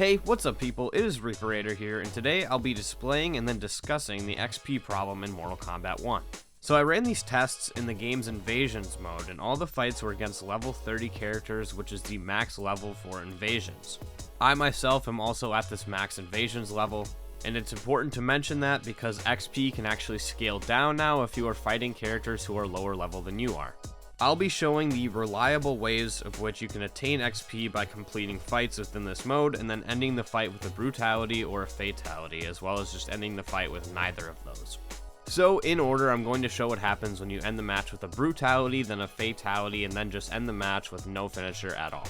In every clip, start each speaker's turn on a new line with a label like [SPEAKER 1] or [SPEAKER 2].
[SPEAKER 1] Hey, what's up people, it is Reaperator here, and today I'll be displaying and then discussing the XP problem in Mortal Kombat 1. So I ran these tests in the game's Invasions mode, and all the fights were against level 30 characters, which is the max level for Invasions. I myself am also at this max Invasions level, and it's important to mention that because XP can actually scale down now if you are fighting characters who are lower level than you are. I'll be showing the reliable ways of which you can attain XP by completing fights within this mode and then ending the fight with a brutality or a fatality, as well as just ending the fight with neither of those. So in order, I'm going to show what happens when you end the match with a brutality, then a fatality, and then just end the match with no finisher at all.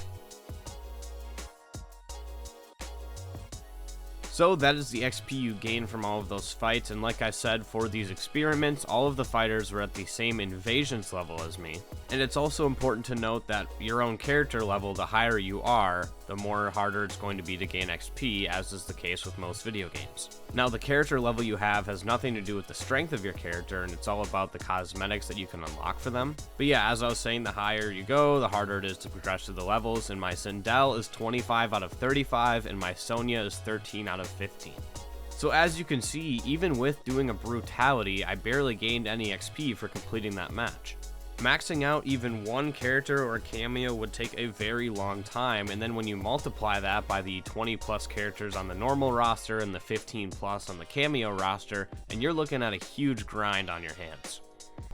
[SPEAKER 1] So that is the XP you gain from all of those fights, and like I said, for these experiments, all of the fighters were at the same Invasions level as me. And it's also important to note that your own character level, the higher you are, the more harder it's going to be to gain XP, as is the case with most video games. Now, the character level you have has nothing to do with the strength of your character, and it's all about the cosmetics that you can unlock for them. But yeah, as I was saying, the higher you go, the harder it is to progress through the levels, and my Sindel is 25 out of 35, and my Sonya is 13 out of 15. So as you can see, even with doing a brutality, I barely gained any XP for completing that match. Maxing out even one character or cameo would take a very long time, and then when you multiply that by the 20 plus characters on the normal roster and the 15 plus on the cameo roster, and you're looking at a huge grind on your hands.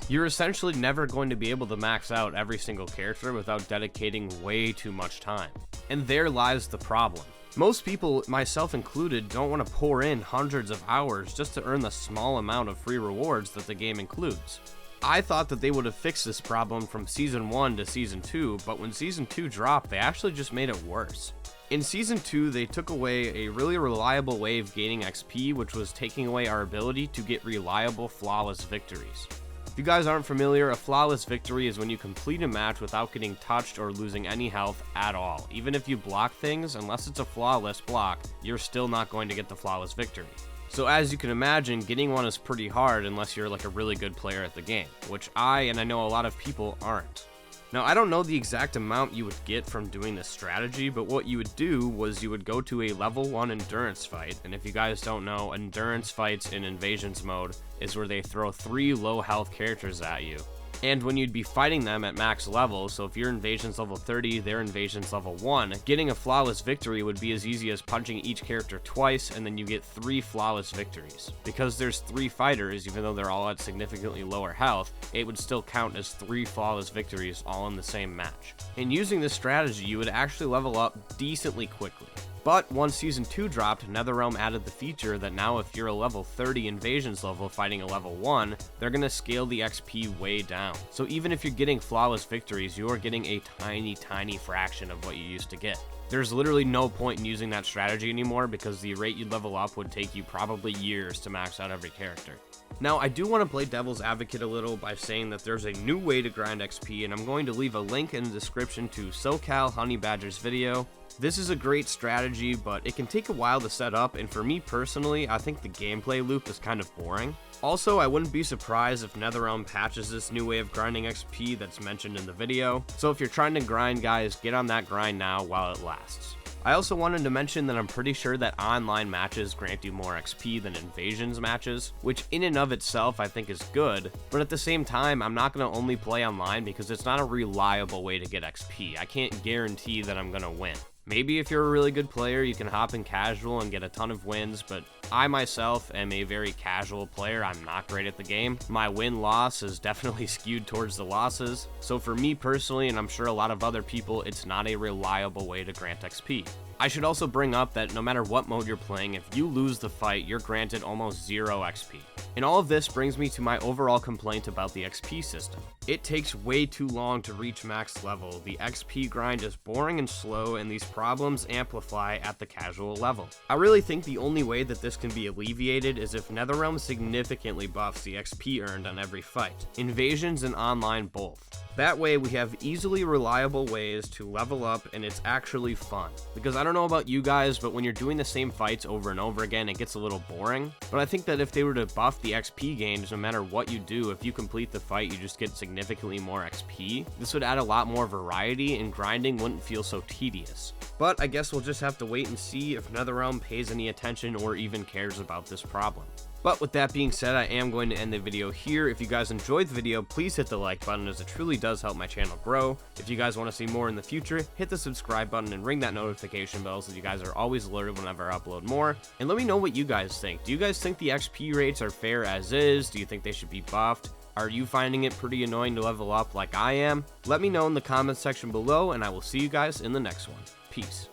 [SPEAKER 1] You're essentially never going to be able to max out every single character without dedicating way too much time. And there lies the problem. Most people, myself included, don't want to pour in hundreds of hours just to earn the small amount of free rewards that the game includes. I thought that they would have fixed this problem from Season 1 to Season 2, but when Season 2 dropped, they actually just made it worse. In Season 2, they took away a really reliable way of gaining XP, which was taking away our ability to get reliable, flawless victories. If you guys aren't familiar, a flawless victory is when you complete a match without getting touched or losing any health at all. Even if you block things, unless it's a flawless block, you're still not going to get the flawless victory. So as you can imagine, getting one is pretty hard unless you're like a really good player at the game, which I know a lot of people aren't. Now, I don't know the exact amount you would get from doing this strategy, but what you would do was you would go to a level 1 endurance fight, and if you guys don't know, endurance fights in Invasions mode is where they throw 3 low health characters at you. And when you'd be fighting them at max level, so if you're Invasions level 30, they're Invasions level 1, getting a flawless victory would be as easy as punching each character twice, and then you get 3 flawless victories. Because there's 3 fighters, even though they're all at significantly lower health, it would still count as 3 flawless victories all in the same match. And using this strategy, you would actually level up decently quickly. But once Season 2 dropped, NetherRealm added the feature that now if you're a level 30 Invasions level fighting a level 1, they're going to scale the XP way down. So even if you're getting flawless victories, you are getting a tiny fraction of what you used to get. There's literally no point in using that strategy anymore because the rate you'd level up would take you probably years to max out every character. Now, I do want to play devil's advocate a little by saying that there's a new way to grind XP, and I'm going to leave a link in the description to SoCal Honey Badger's video. This is a great strategy, but it can take a while to set up, and for me personally, I think the gameplay loop is kind of boring. Also, I wouldn't be surprised if NetherRealm patches this new way of grinding XP that's mentioned in the video, so if you're trying to grind, guys, get on that grind now while it lasts. I also wanted to mention that I'm pretty sure that online matches grant you more XP than Invasions matches, which in and of itself I think is good, but at the same time, I'm not going to only play online because it's not a reliable way to get XP. I can't guarantee that I'm going to win. Maybe if you're a really good player, you can hop in casual and get a ton of wins, but I myself am a very casual player. I'm not great at the game. My win-loss is definitely skewed towards the losses. So for me personally, and I'm sure a lot of other people, it's not a reliable way to grant XP. I should also bring up that no matter what mode you're playing, if you lose the fight, you're granted almost 0 XP. And all of this brings me to my overall complaint about the XP system. It takes way too long to reach max level, the XP grind is boring and slow, and these problems amplify at the casual level. I really think the only way that this can be alleviated is if NetherRealm significantly buffs the XP earned on every fight, Invasions and online both. That way we have easily reliable ways to level up, and it's actually fun. Because I don't know about you guys, but when you're doing the same fights over and over again, it gets a little boring. But I think that if they were to buff the XP gains, no matter what you do, if you complete the fight, you just get significantly more XP. This would add a lot more variety, and grinding wouldn't feel so tedious. But I guess we'll just have to wait and see if NetherRealm pays any attention or even cares about this problem. But with that being said, I am going to end the video here. If you guys enjoyed the video, please hit the like button, as it truly does help my channel grow. If you guys want to see more in the future, hit the subscribe button and ring that notification bell so you guys are always alerted whenever I upload more. And let me know what you guys think. Do you guys think the XP rates are fair as is? Do you think they should be buffed? Are you finding it pretty annoying to level up like I am? Let me know in the comments section below, and I will see you guys in the next one. Peace.